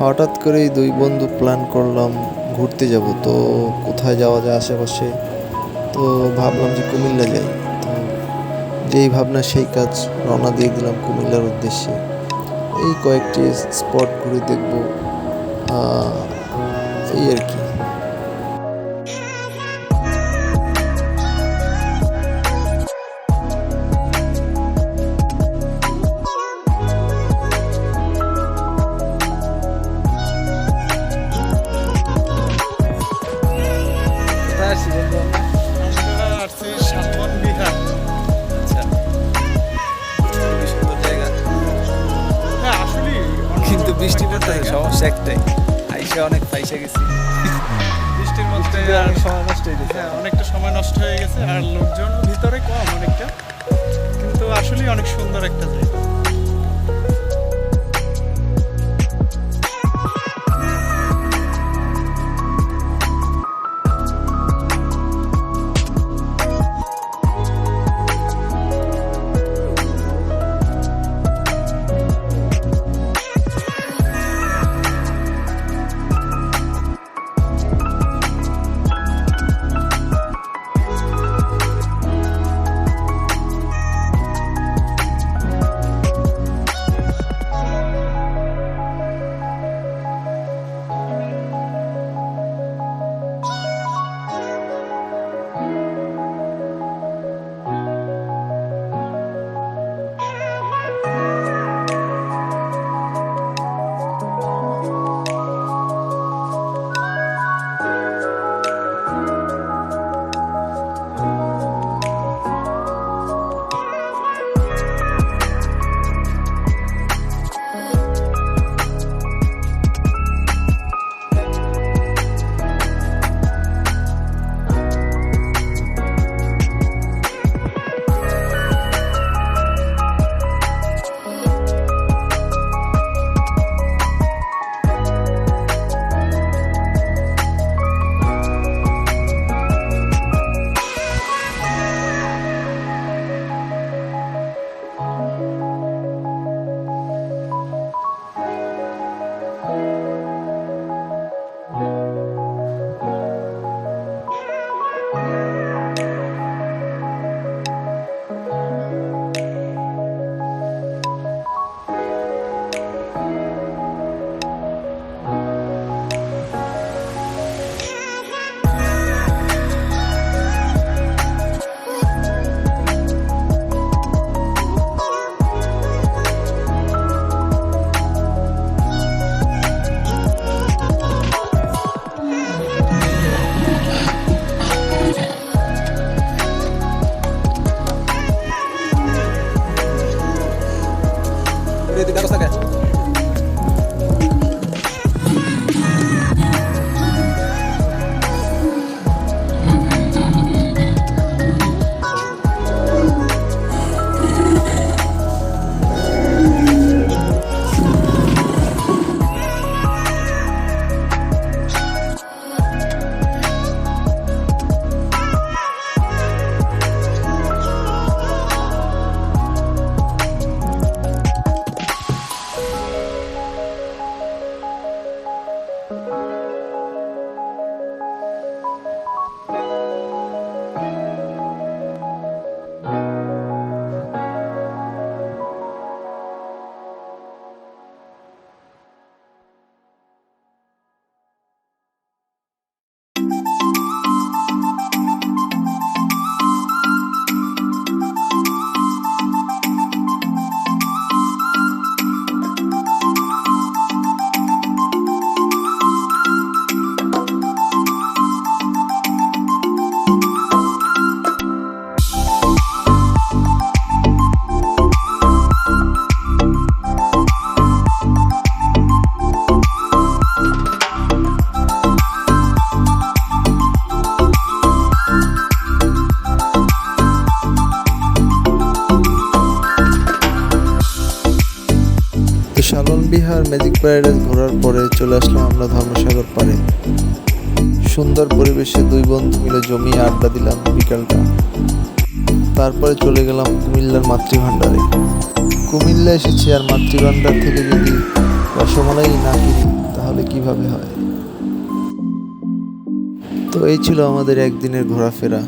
হঠাৎ করেই দুই বন্ধু প্ল্যান করলাম ঘুরতে যাব। তো কোথায় যাওয়া যায় আশেপাশে, তো ভাবলাম যে কুমিল্লা যাই। তো যেই ভাবনা সেই কাজ, রওনা দিয়ে দিলাম কুমিল্লার উদ্দেশ্যে। এই কয়েকটি স্পট ঘুরে দেখব, এই আর কি। শালবন বিহার। আচ্ছা, খুবই সুন্দর জায়গা। হ্যাঁ, আসলেই কিন্তু বৃষ্টি পড়তেছে, সমস্যা একটাই, আইসা অনেক ফাইসা গেছি বৃষ্টির মধ্যে। আর সময় নষ্ট হয়ে গেছে। হ্যাঁ, অনেকটা সময় নষ্ট হয়ে গেছে, আর লোকজন ভিতরে কম অনেকটা, কিন্তু আসলেই অনেক সুন্দর একটা জায়গা। শালবন বিহার ম্যাজিক প্যারাডাইস ঘোরার পরে চলে আসলাম আমরা ধর্মসাগর পাড়ে। সুন্দর পরিবেশে দুই বন্ধু মিলে জমিয়ে আড্ডা দিলাম বিকালটা। তারপরে চলে গেলাম কুমিল্লার মাতৃভাণ্ডারে। কুমিল্লা এসেছি আর মাতৃভাণ্ডার থেকে যদি রসমালাই না কিনি কিভাবে হয়। তো এই ছিল আমাদের একদিনের ঘোরাফেরা।